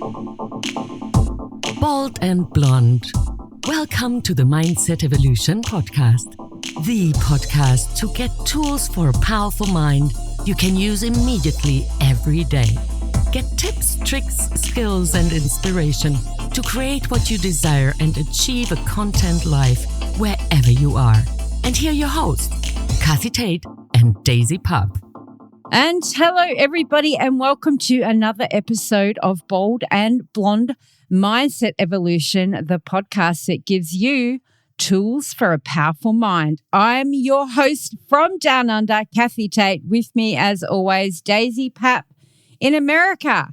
Bald and Blonde. Welcome to the Mindset Evolution podcast. The podcast to get tools for a powerful mind you can use immediately every day. Get tips, tricks, skills, and inspiration to create what you desire and achieve a content life wherever you are. And here are your hosts, Kathi and Daisy Pup. And hello, everybody, and welcome to another episode of Bold and Blonde Mindset Evolution, the podcast that gives you tools for a powerful mind. I'm your host from Down Under, Kathi Tate. With me, as always, Daisy Pup in America.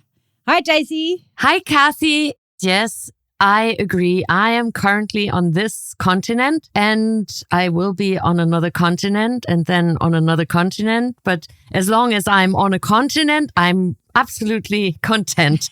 Hi, Daisy. Hi, Kathi. Yes, I agree. I am currently on this continent and I will be on another continent and then on another continent. But as long as I'm on a continent, I'm absolutely content.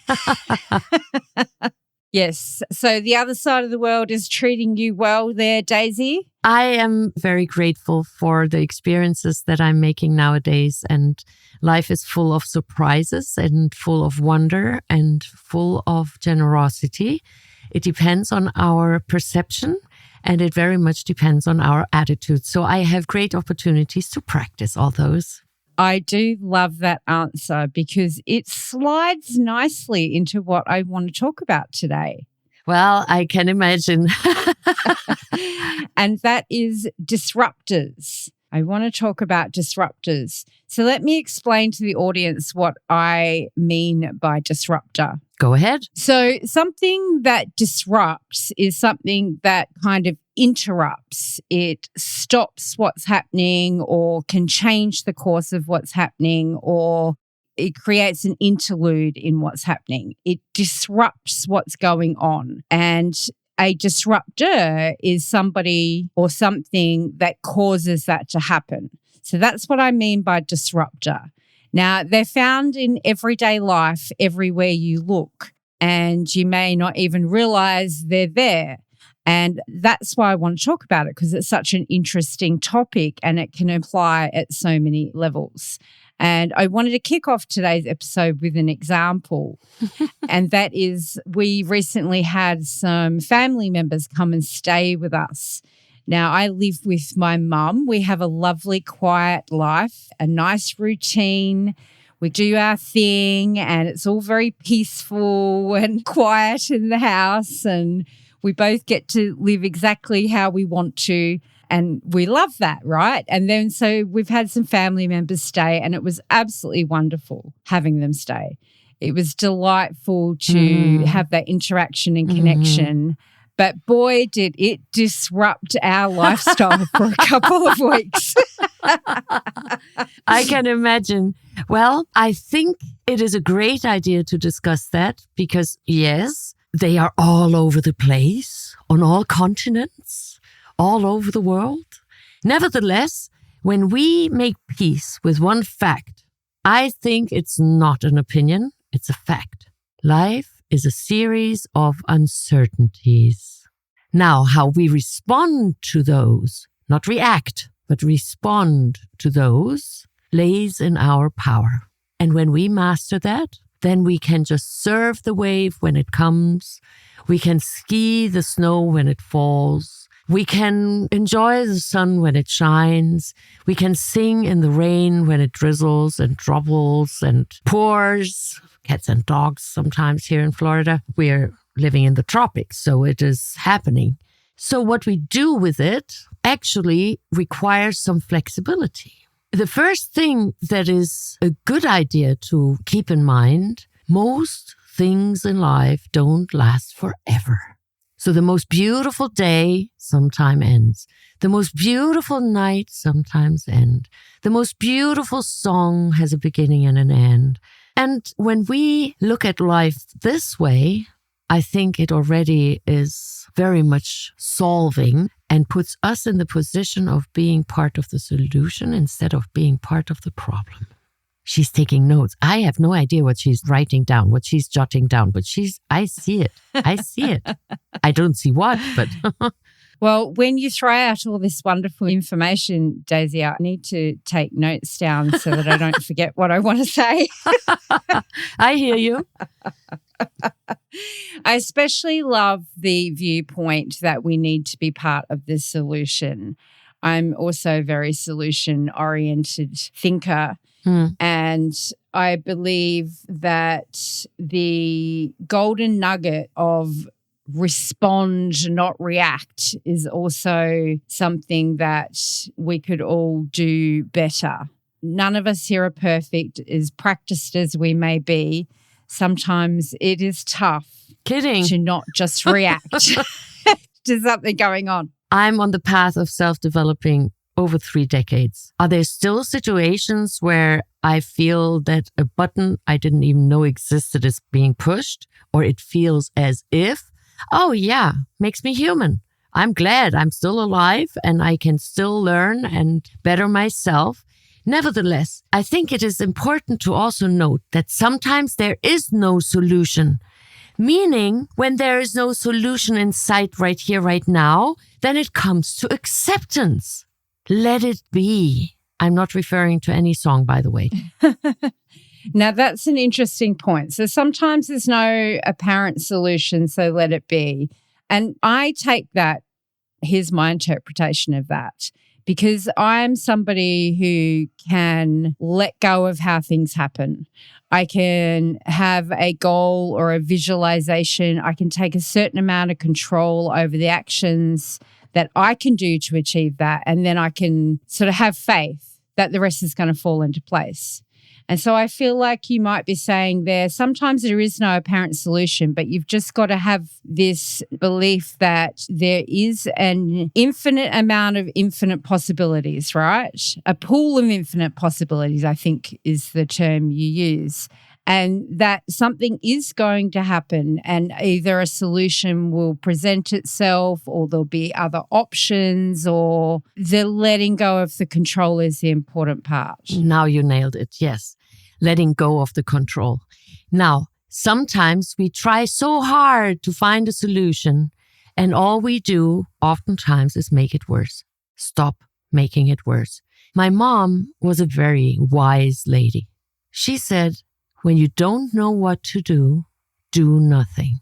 Yes. So the other side of the world is treating you well there, Daisy? I am very grateful for the experiences that I'm making nowadays, and life is full of surprises and full of wonder and full of generosity. It depends on our perception and it very much depends on our attitude. So I have great opportunities to practice all those. I do love that answer because it slides nicely into what I want to talk about today. Well, I can imagine. And that is disruptors. I want to talk about disruptors. So let me explain to the audience what I mean by disruptor. Go ahead. So something that disrupts is something that kind of interrupts. It stops what's happening or can change the course of what's happening, or it creates an interlude in what's happening. It disrupts what's going on. And a disruptor is somebody or something that causes that to happen. So that's what I mean by disruptor. Now, they're found in everyday life, everywhere you look, and you may not even realize they're there. And that's why I want to talk about it, because it's such an interesting topic and it can apply at so many levels. And I wanted to kick off today's episode with an example. And that is, we recently had some family members come and stay with us. Now, I live with my mum. We have a lovely, quiet life, a nice routine. We do our thing and it's all very peaceful and quiet in the house. And we both get to live exactly how we want to. And we love that, right? And then so we've had some family members stay and it was absolutely wonderful having them stay. It was delightful to have that interaction and connection. But boy, did it disrupt our lifestyle for a couple of weeks. I can imagine. Well, I think it is a great idea to discuss that because, yes, they are all over the place, on all continents, all over the world. Nevertheless, when we make peace with one fact, I think it's not an opinion, it's a fact. Life is a series of uncertainties. Now, how we respond to those, not react, but respond to those, lays in our power. And when we master that, then we can just surf the wave when it comes. We can ski the snow when it falls. We can enjoy the sun when it shines. We can sing in the rain when it drizzles and dribbles and pours. Cats and dogs sometimes here in Florida. We're living in the tropics, so it is happening. So what we do with it actually requires some flexibility. The first thing that is a good idea to keep in mind, most things in life don't last forever. So the most beautiful day sometime ends. The most beautiful night sometimes ends. The most beautiful song has a beginning and an end. And when we look at life this way, I think it already is very much solving and puts us in the position of being part of the solution instead of being part of the problem. She's taking notes. I have no idea what she's writing down, what she's jotting down, but I see it. I see it. I don't see what, but... Well, when you throw out all this wonderful information, Daisy, I need to take notes down so that I don't forget what I want to say. I hear you. I especially love the viewpoint that we need to be part of the solution. I'm also a very solution-oriented thinker. And I believe that the golden nugget of respond, not react, is also something that we could all do better. None of us here are perfect, as practiced as we may be. Sometimes it is tough to not just react to something going on. I'm on the path of self-developing over 3 decades. Are there still situations where I feel that a button I didn't even know existed is being pushed, or it feels as if, oh yeah, makes me human. I'm glad I'm still alive and I can still learn and better myself. Nevertheless, I think it is important to also note that sometimes there is no solution. Meaning, when there is no solution in sight right here, right now, then it comes to acceptance. Let it be. I'm not referring to any song, by the way. Now, that's an interesting point. So sometimes there's no apparent solution, so let it be. And I take that, here's my interpretation of that, because I'm somebody who can let go of how things happen. I can have a goal or a visualization. I can take a certain amount of control over the actions that I can do to achieve that. And then I can sort of have faith that the rest is going to fall into place. And so I feel like you might be saying there, sometimes there is no apparent solution, but you've just got to have this belief that there is an infinite amount of infinite possibilities, right? A pool of infinite possibilities, I think, is the term you use. And that something is going to happen, and either a solution will present itself, or there'll be other options, or the letting go of the control is the important part. Now you nailed it. Yes. Letting go of the control. Now, sometimes we try so hard to find a solution, and all we do oftentimes is make it worse. Stop making it worse. My mom was a very wise lady. She said, when you don't know what to do, do nothing.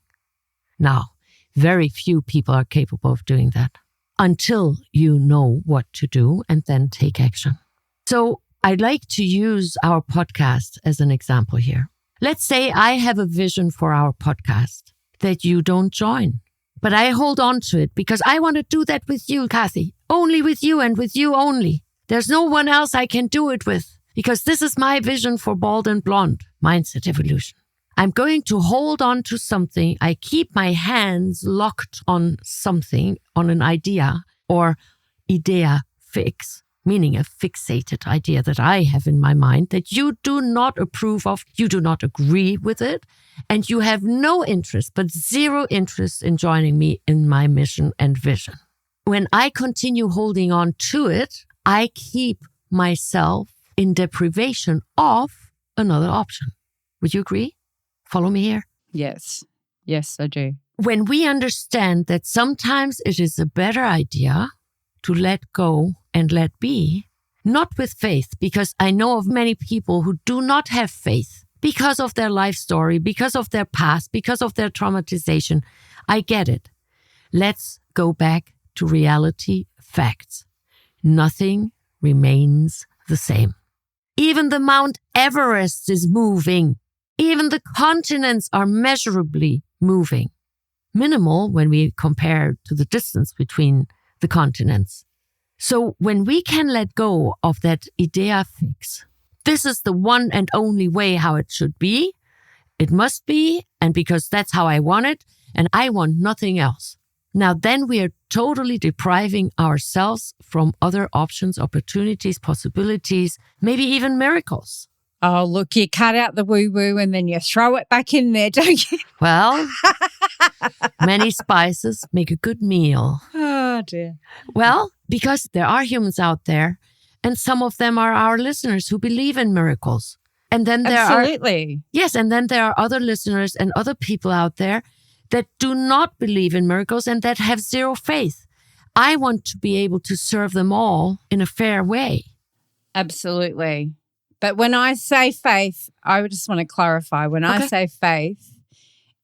Now, very few people are capable of doing that until you know what to do and then take action. So I'd like to use our podcast as an example here. Let's say I have a vision for our podcast that you don't join, but I hold on to it because I want to do that with you, Kathi, only with you and with you only. There's no one else I can do it with, because this is my vision for Bald and Blonde, Mindset Evolution. I'm going to hold on to something. I keep my hands locked on something, on an idea or idea fix, meaning a fixated idea that I have in my mind that you do not approve of, you do not agree with it, and you have no interest, but zero interest in joining me in my mission and vision. When I continue holding on to it, I keep myself in deprivation of another option. Would you agree? Follow me here? Yes. Yes, I do. When we understand that sometimes it is a better idea to let go and let be, not with faith, because I know of many people who do not have faith because of their life story, because of their past, because of their traumatization. I get it. Let's go back to reality, facts. Nothing remains the same. Even the Mount Everest is moving. Even the continents are measurably moving. Minimal when we compare to the distance between the continents. So when we can let go of that idea fix, this is the one and only way how it should be. It must be, and because that's how I want it, and I want nothing else. Now then we are totally depriving ourselves from other options, opportunities, possibilities, maybe even miracles. Oh, look, you cut out the woo-woo and then you throw it back in there, don't you? Well, many spices make a good meal. Oh, dear. Well, because there are humans out there, and some of them are our listeners who believe in miracles. And then there Absolutely. Yes, and then there are other listeners and other people out there that do not believe in miracles and that have zero faith. I want to be able to serve them all in a fair way. Absolutely. But when I say faith, I just want to clarify. When I say faith,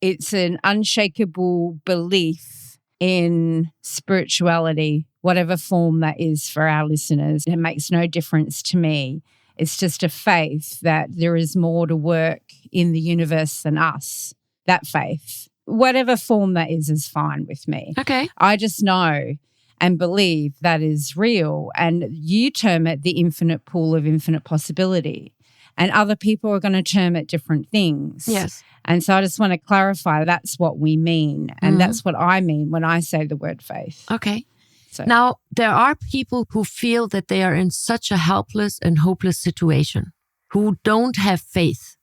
It's an unshakable belief in spirituality, whatever form that is for our listeners. It makes no difference to me. It's just a faith that there is more to work in the universe than us. That faith, whatever form that is fine with me. Okay. I just know and believe that is real. And you term it the infinite pool of infinite possibility. And other people are going to term it different things. Yes. And so I just want to clarify that's what we mean. And that's what I mean when I say the word faith. Okay. So. Now, there are people who feel that they are in such a helpless and hopeless situation, who don't have faith.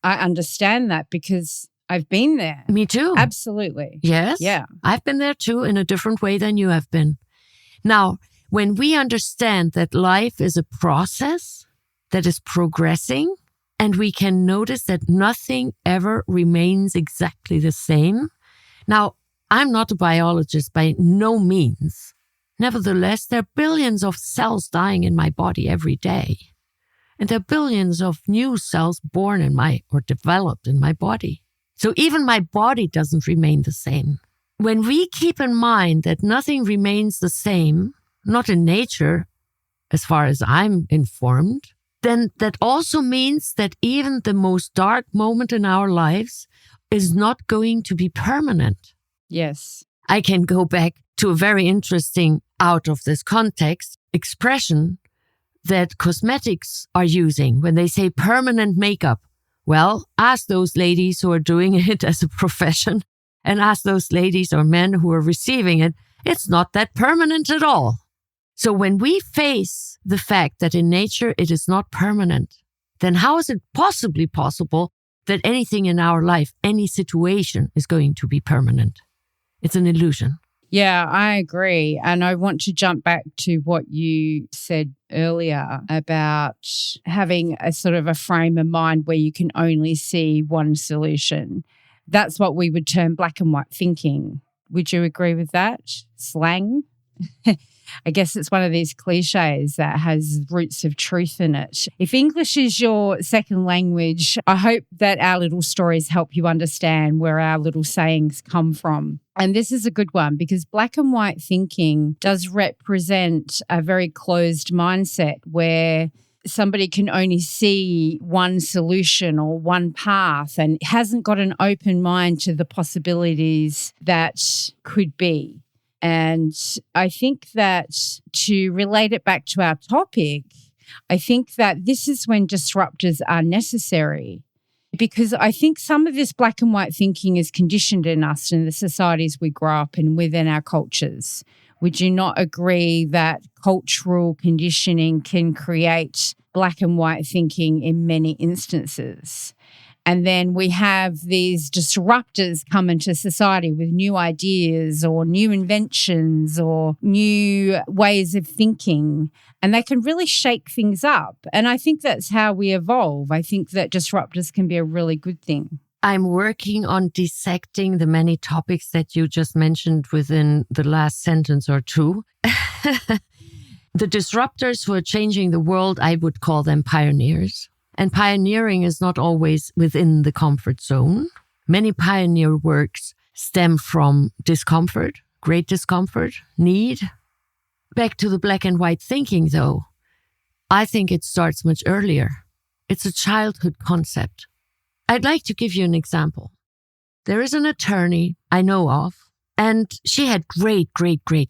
I understand that because I've been there. Me too. Absolutely. Yes. Yeah. I've been there too in a different way than you have been. Now, when we understand that life is a process that is progressing, and we can notice that nothing ever remains exactly the same. Now, I'm not a biologist by no means. Nevertheless, there are billions of cells dying in my body every day. And there are billions of new cells born or developed in my body. So even my body doesn't remain the same. When we keep in mind that nothing remains the same, not in nature, as far as I'm informed, then that also means that even the most dark moment in our lives is not going to be permanent. Yes. I can go back to a very interesting, out of this context, expression that cosmetics are using when they say permanent makeup. Well, ask those ladies who are doing it as a profession and ask those ladies or men who are receiving it. It's not that permanent at all. So when we face the fact that in nature it is not permanent, then how is it possibly possible that anything in our life, any situation is going to be permanent? It's an illusion. Yeah, I agree. And I want to jump back to what you said earlier about having a sort of a frame of mind where you can only see one solution. That's what we would term black and white thinking. Would you agree with that? Slang? I guess it's one of these cliches that has roots of truth in it. If English is your second language, I hope that our little stories help you understand where our little sayings come from. And this is a good one because black and white thinking does represent a very closed mindset where somebody can only see one solution or one path and hasn't got an open mind to the possibilities that could be. And I think that to relate it back to our topic, I think that this is when disruptors are necessary because I think some of this black and white thinking is conditioned in us in the societies we grow up in within our cultures. Would you not agree that cultural conditioning can create black and white thinking in many instances? And then we have these disruptors come into society with new ideas or new inventions or new ways of thinking, and they can really shake things up. And I think that's how we evolve. I think that disruptors can be a really good thing. I'm working on dissecting the many topics that you just mentioned within the last sentence or two. The disruptors who are changing the world, I would call them pioneers. And pioneering is not always within the comfort zone. Many pioneer works stem from discomfort, great discomfort, need. Back to the black and white thinking, though, I think it starts much earlier. It's a childhood concept. I'd like to give you an example. There is an attorney I know of, and she had great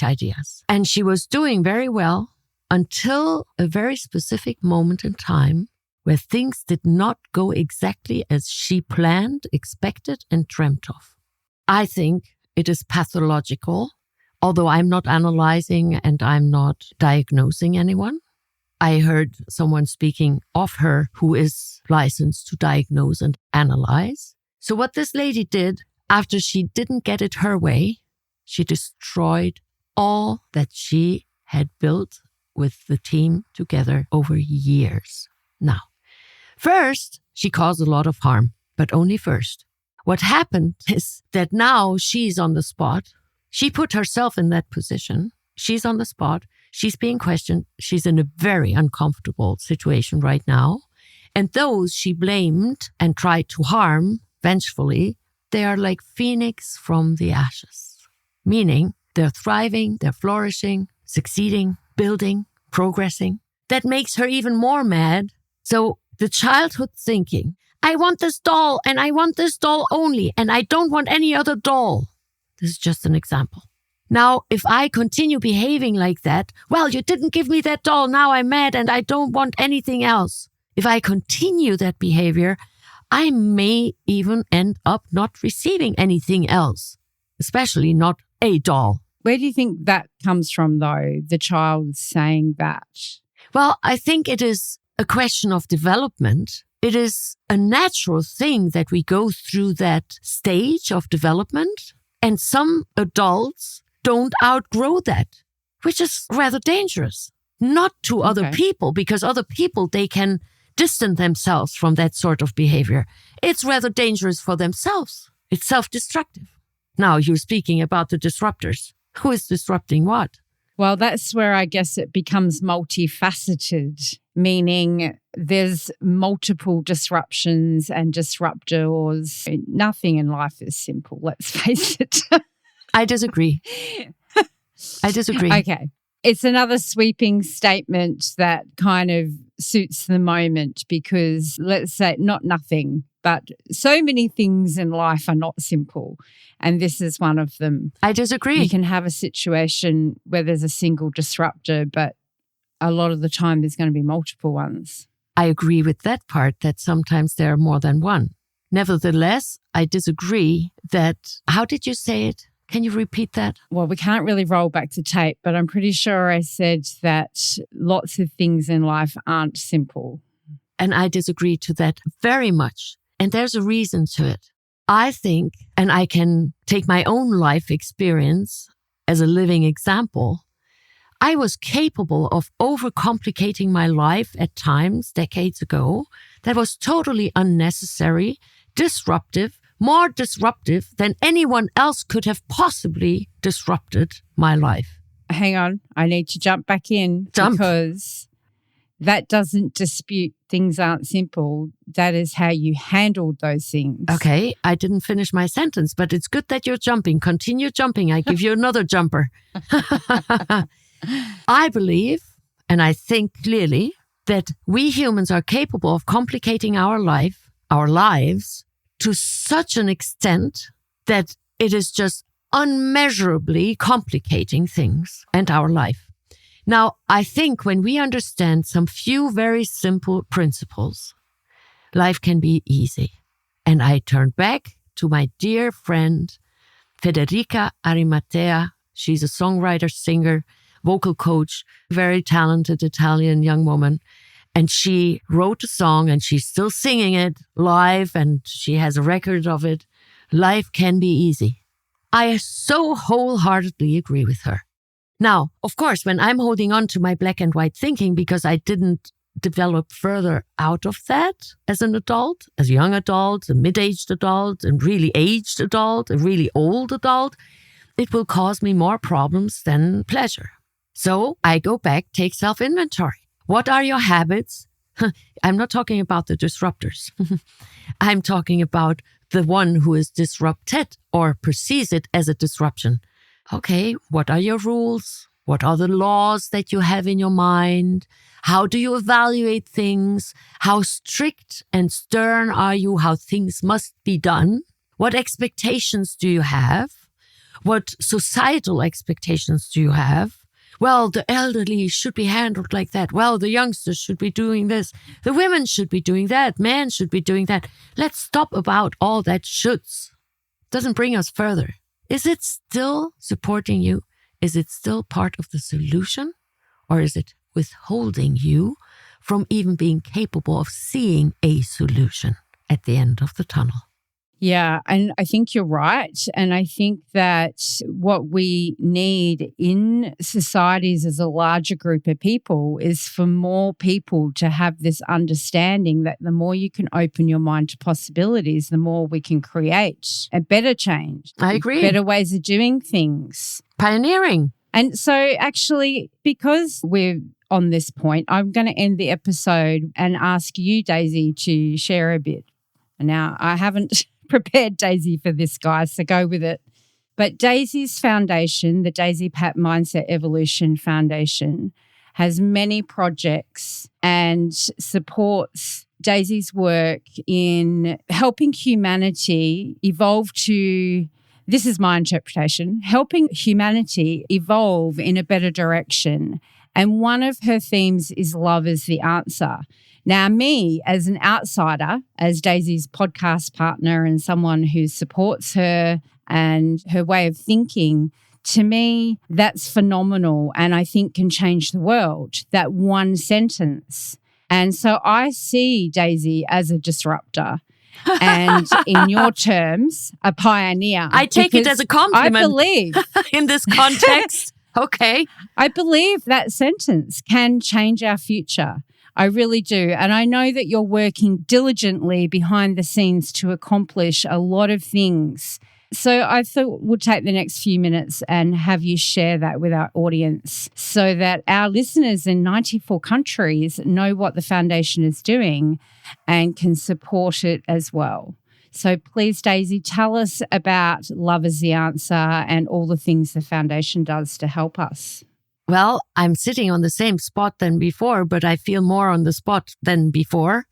ideas. And she was doing very well until a very specific moment in time where things did not go exactly as she planned, expected, and dreamt of. I think it is pathological, although I'm not analyzing and I'm not diagnosing anyone. I heard someone speaking of her who is licensed to diagnose and analyze. So what this lady did, after she didn't get it her way, she destroyed all that she had built with the team together over years. Now, first, she caused a lot of harm, but only first. What happened is that now she's on the spot. She put herself in that position. She's on the spot. She's being questioned. She's in a very uncomfortable situation right now. And those she blamed and tried to harm vengefully, they are like phoenix from the ashes, meaning they're thriving, they're flourishing, succeeding, building, progressing. That makes her even more mad. So the childhood thinking, I want this doll and I want this doll only and I don't want any other doll. This is just an example. Now, if I continue behaving like that, well, you didn't give me that doll, now I'm mad and I don't want anything else. If I continue that behavior, I may even end up not receiving anything else, especially not a doll. Where do you think that comes from, though, the child saying that? Well, I think it is a question of development. It is a natural thing that we go through that stage of development, and some adults don't outgrow that, which is rather dangerous. Not to other people, because other people, they can distance themselves from that sort of behavior. It's rather dangerous for themselves. It's self-destructive. Now, you're speaking about the disruptors. Who is disrupting what? Well, that's where I guess it becomes multifaceted, meaning there's multiple disruptions and disruptors. Nothing in life is simple, let's face it. I disagree. Okay. It's another sweeping statement that kind of suits the moment because let's say not nothing, but so many things in life are not simple. And this is one of them. I disagree. You can have a situation where there's a single disruptor, but a lot of the time there's going to be multiple ones. I agree with that part, that sometimes there are more than one. Nevertheless, I disagree that, how did you say it? Can you repeat that? Well, we can't really roll back the tape, but I'm pretty sure I said that lots of things in life aren't simple. And I disagree to that very much. And there's a reason to it. I think, and I can take my own life experience as a living example, I was capable of overcomplicating my life at times, decades ago, that was totally unnecessary, disruptive, more disruptive than anyone else could have possibly disrupted my life. Hang on, I need to jump back in because that doesn't dispute things aren't simple. That is how you handled those things. Okay, I didn't finish my sentence, but it's good that you're jumping. Continue jumping. I give you another jumper. I believe, and I think clearly, that we humans are capable of complicating our lives, to such an extent that it is just unmeasurably complicating things and our life. Now, I think when we understand some few very simple principles, life can be easy. And I turn back to my dear friend, Federica Arimatea. She's a songwriter, singer, vocal coach, very talented Italian young woman. And she wrote a song and she's still singing it live and she has a record of it. Life can be easy. I so wholeheartedly agree with her. Now, of course, when I'm holding on to my black and white thinking because I didn't develop further out of that as an adult, as a young adult, a mid-aged adult, a really aged adult, a really old adult, it will cause me more problems than pleasure. So I go back, take self-inventory. What are your habits? I'm not talking about the disruptors. I'm talking about the one who is disrupted or perceives it as a disruption. Okay, what are your rules? What are the laws that you have in your mind? How do you evaluate things? How strict and stern are you? How things must be done? What expectations do you have? What societal expectations do you have? Well, the elderly should be handled like that. Well, the youngsters should be doing this. The women should be doing that. Men should be doing that. Let's stop about all that shoulds. Doesn't bring us further. Is it still supporting you? Is it still part of the solution? Or is it withholding you from even being capable of seeing a solution at the end of the tunnel? Yeah, and I think you're right. And I think that what we need in societies as a larger group of people is for more people to have this understanding that the more you can open your mind to possibilities, the more we can create a better change. I agree. Better ways of doing things. Pioneering. And so actually, because we're on this point, I'm going to end the episode and ask you, Daisy, to share a bit. Now, I haven't prepared Daisy for this, guys, so go with it. But Daisy's foundation, the Daisy Pat Mindset Evolution Foundation, has many projects and supports Daisy's work in helping humanity evolve to, this is my interpretation, helping humanity evolve in a better direction. And one of her themes is love is the answer. Now, me as an outsider, as Daisy's podcast partner and someone who supports her and her way of thinking, to me, that's phenomenal and I think can change the world, that one sentence. And so I see Daisy as a disruptor and in your terms, a pioneer. I take it as a compliment. I believe. In this context. Okay. I believe that sentence can change our future. I really do. And I know that you're working diligently behind the scenes to accomplish a lot of things. So I thought we'll take the next few minutes and have you share that with our audience so that our listeners in 94 countries know what the foundation is doing and can support it as well. So please, Daisy, tell us about Love is the Answer and all the things the foundation does to help us. Well, I'm sitting on the same spot than before, but I feel more on the spot than before.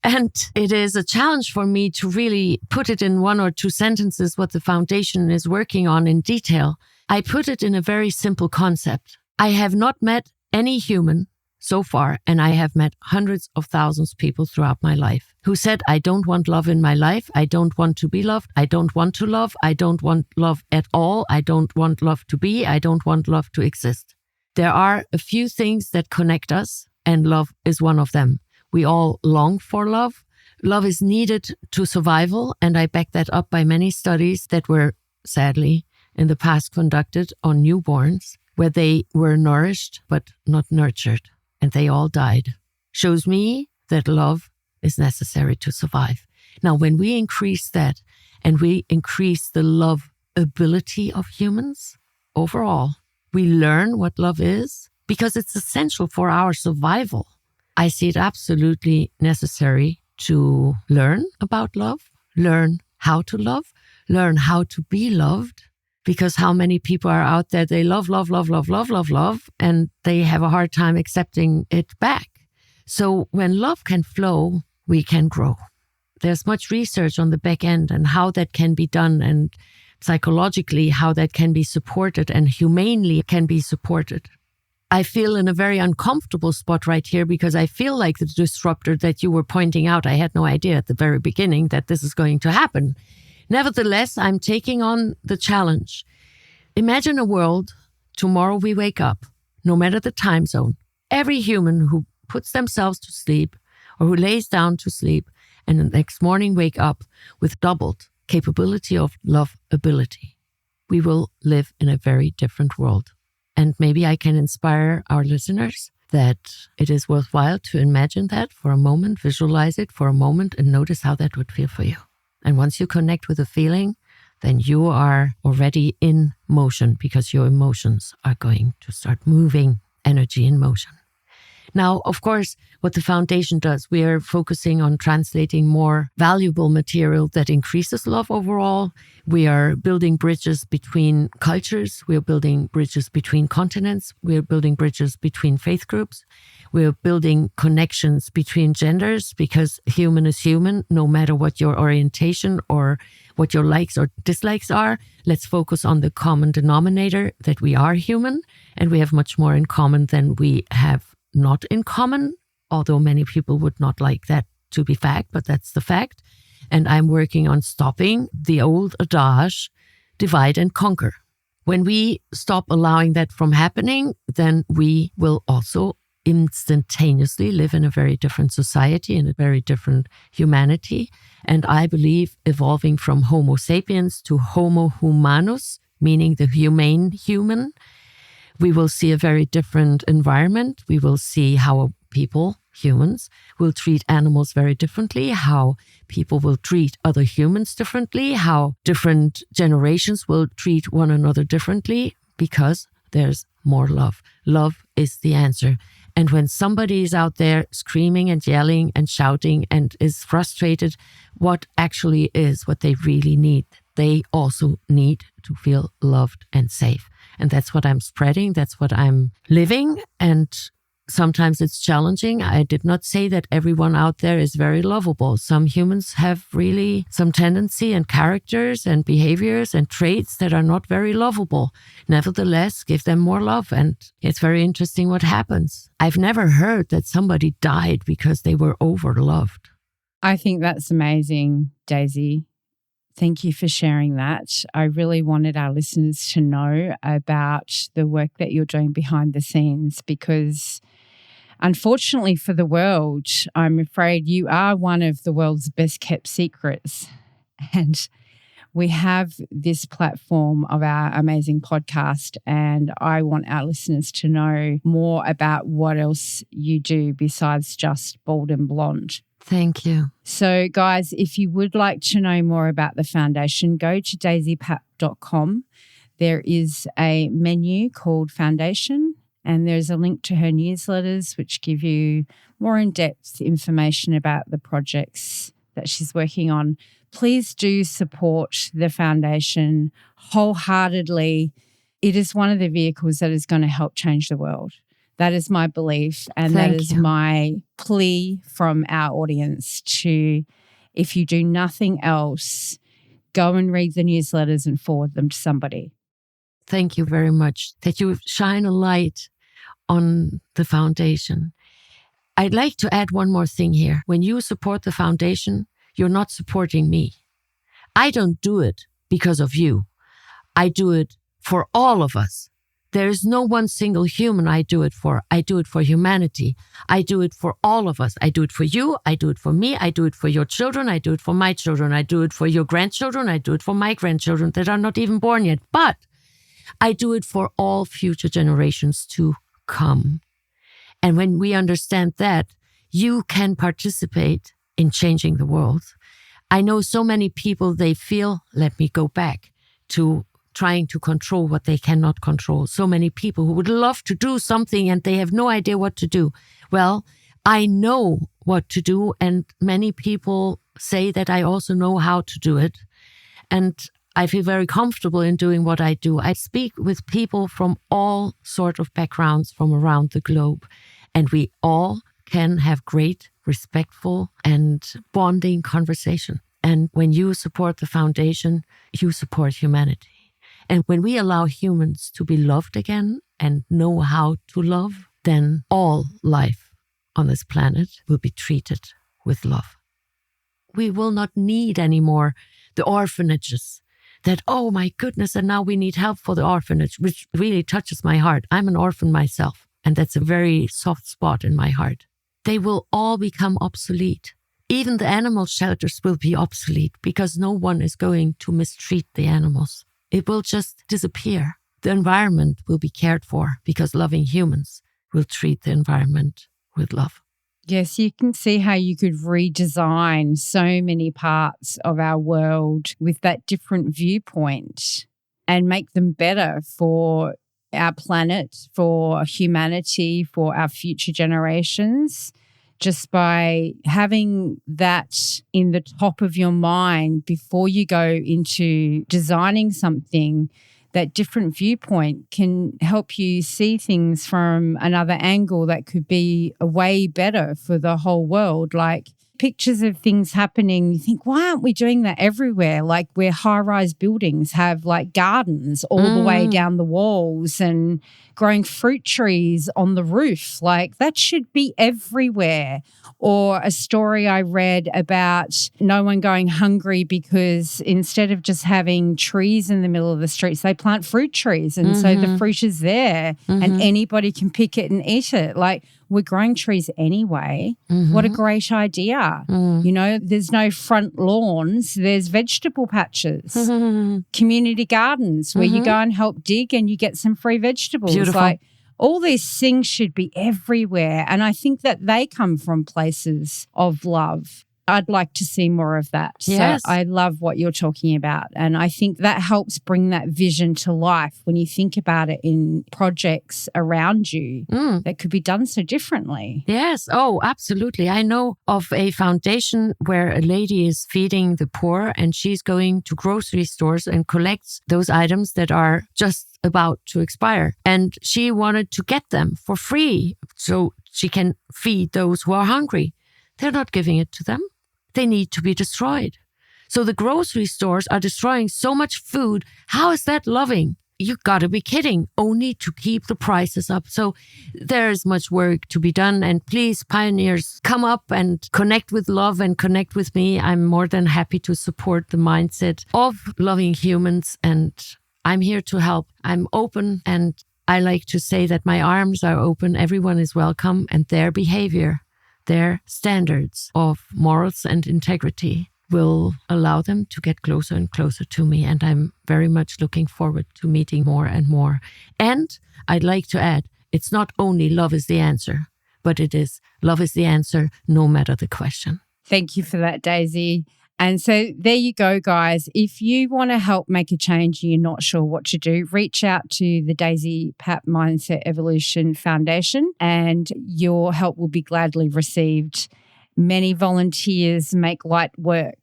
And it is a challenge for me to really put it in one or two sentences what the foundation is working on in detail. I put it in a very simple concept. I have not met any human so far, and I have met hundreds of thousands of people throughout my life who said, I don't want love in my life. I don't want to be loved. I don't want to love. I don't want love at all. I don't want love to be. I don't want love to exist. There are a few things that connect us, and love is one of them. We all long for love. Love is needed to survival, and I back that up by many studies that were, sadly, in the past conducted on newborns, where they were nourished but not nurtured, and they all died. Shows me that love is necessary to survive. Now, when we increase that, and we increase the love ability of humans overall, we learn what love is because it's essential for our survival. I see it absolutely necessary to learn about love, learn how to love, learn how to be loved, because how many people are out there, they love, and they have a hard time accepting it back. So when love can flow, we can grow. There's much research on the back end and how that can be done, and psychologically how that can be supported and humanely can be supported. I feel in a very uncomfortable spot right here because I feel like the disruptor that you were pointing out. I had no idea at the very beginning that this is going to happen. Nevertheless, I'm taking on the challenge. Imagine a world, tomorrow we wake up, no matter the time zone, every human who puts themselves to sleep or who lays down to sleep and the next morning wake up with doubled capability of love ability. We will live in a very different world. And maybe I can inspire our listeners that it is worthwhile to imagine that for a moment, visualize it for a moment, and notice how that would feel for you. And once you connect with the feeling, then you are already in motion because your emotions are going to start moving energy in motion. Now, of course, what the foundation does, we are focusing on translating more valuable material that increases love overall. We are building bridges between cultures. We are building bridges between continents. We are building bridges between faith groups. We are building connections between genders because human is human, no matter what your orientation or what your likes or dislikes are. Let's focus on the common denominator that we are human, and we have much more in common than we have not in common, although many people would not like that to be fact, but that's the fact. And I'm working on stopping the old adage, divide and conquer. When we stop allowing that from happening, then we will also instantaneously live in a very different society, in a very different humanity. And I believe evolving from Homo sapiens to Homo humanus, meaning the humane human, we will see a very different environment. We will see how people, humans, will treat animals very differently, how people will treat other humans differently, how different generations will treat one another differently, because there's more love. Love is the answer. And when somebody is out there screaming and yelling and shouting and is frustrated, what actually is what they really need? They also need to feel loved and safe. And that's what I'm spreading. That's what I'm living. And sometimes it's challenging. I did not say that everyone out there is very lovable. Some humans have really some tendency and characters and behaviors and traits that are not very lovable. Nevertheless, give them more love. And it's very interesting what happens. I've never heard that somebody died because they were overloved. I think that's amazing, Daisy. Thank you for sharing that. I really wanted our listeners to know about the work that you're doing behind the scenes because unfortunately for the world, I'm afraid you are one of the world's best kept secrets. And we have this platform of our amazing podcast, and I want our listeners to know more about what else you do besides just Bald and Blonde. Thank you. So, guys, if you would like to know more about the foundation, go to daisypap.com. There is a menu called Foundation, and there's a link to her newsletters, which give you more in-depth information about the projects that she's working on. Please do support the foundation wholeheartedly. It is one of the vehicles that is going to help change the world. That is my belief, and that is my plea from our audience to, if you do nothing else, go and read the newsletters and forward them to somebody. Thank you very much that you shine a light on the foundation. I'd like to add one more thing here. When you support the foundation, you're not supporting me. I don't do it because of you. I do it for all of us. There is no one single human I do it for. I do it for humanity. I do it for all of us. I do it for you. I do it for me. I do it for your children. I do it for my children. I do it for your grandchildren. I do it for my grandchildren that are not even born yet. But I do it for all future generations to come. And when we understand that, you can participate in changing the world. I know so many people, they feel, let me go back to trying to control what they cannot control. So many people who would love to do something and they have no idea what to do. Well, I know what to do, and many people say that I also know how to do it. And I feel very comfortable in doing what I do. I speak with people from all sorts of backgrounds from around the globe, and we all can have great, respectful, and bonding conversation. And when you support the foundation, you support humanity. And when we allow humans to be loved again and know how to love, then all life on this planet will be treated with love. We will not need anymore the orphanages that, oh my goodness, and now we need help for the orphanage, which really touches my heart. I'm an orphan myself, and that's a very soft spot in my heart. They will all become obsolete. Even the animal shelters will be obsolete because no one is going to mistreat the animals. It will just disappear. The environment will be cared for because loving humans will treat the environment with love. Yes, you can see how you could redesign so many parts of our world with that different viewpoint and make them better for our planet, for humanity, for our future generations. Just by having that in the top of your mind before you go into designing something, that different viewpoint can help you see things from another angle that could be a way better for the whole world. Like pictures of things happening, you think, why aren't we doing that everywhere? Like where high-rise buildings have like gardens all the way down the walls and growing fruit trees on the roof. Like that should be everywhere. Or a story I read about no one going hungry because instead of just having trees in the middle of the streets, they plant fruit trees. And so the fruit is there and anybody can pick it and eat it. Like we're growing trees anyway. What a great idea. You know, there's no front lawns. There's vegetable patches, community gardens where you go and help dig and you get some free vegetables. Beautiful. Like all these things should be everywhere. And I think that they come from places of love. I'd like to see more of that. Yes. So I love what you're talking about. And I think that helps bring that vision to life when you think about it in projects around you that could be done so differently. Yes. Oh, absolutely. I know of a foundation where a lady is feeding the poor, and she's going to grocery stores and collects those items that are just about to expire. And she wanted to get them for free so she can feed those who are hungry. They're not giving it to them. They need to be destroyed. So the grocery stores are destroying so much food. How is that loving? You gotta be kidding, only to keep the prices up. So there's much work to be done. And please, pioneers, come up and connect with love and connect with me. I'm more than happy to support the mindset of loving humans. And I'm here to help. I'm open, and I like to say that my arms are open. Everyone is welcome, and their behavior, their standards of morals and integrity will allow them to get closer and closer to me. And I'm very much looking forward to meeting more and more. And I'd like to add, it's not only love is the answer, but it is love is the answer no matter the question. Thank you for that, Daisy. And so there you go, guys. If you want to help make a change and you're not sure what to do, reach out to the Daisy Papp Mindset Evolution Foundation, and your help will be gladly received. Many volunteers make light work.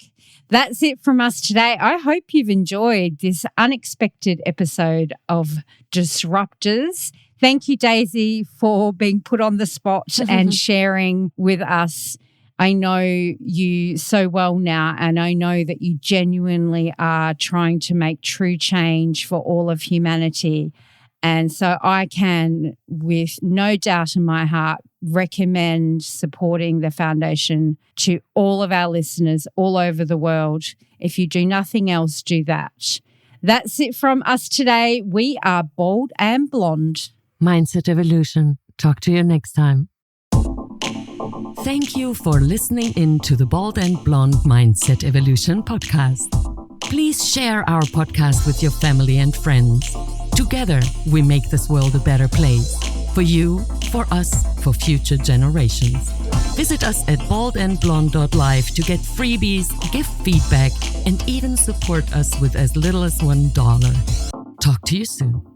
That's it from us today. I hope you've enjoyed this unexpected episode of Disruptors. Thank you, Daisy, for being put on the spot and sharing with us. I know you so well now, and I know that you genuinely are trying to make true change for all of humanity. And so I can, with no doubt in my heart, recommend supporting the foundation to all of our listeners all over the world. If you do nothing else, do that. That's it from us today. We are Bold and Blonde. Mindset Evolution. Talk to you next time. Thank you for listening in to the Bold and Blonde Mindset Evolution podcast. Please share our podcast with your family and friends. Together, we make this world a better place. For you, for us, for future generations. Visit us at boldandblonde.live to get freebies, give feedback, and even support us with as little as $1. Talk to you soon.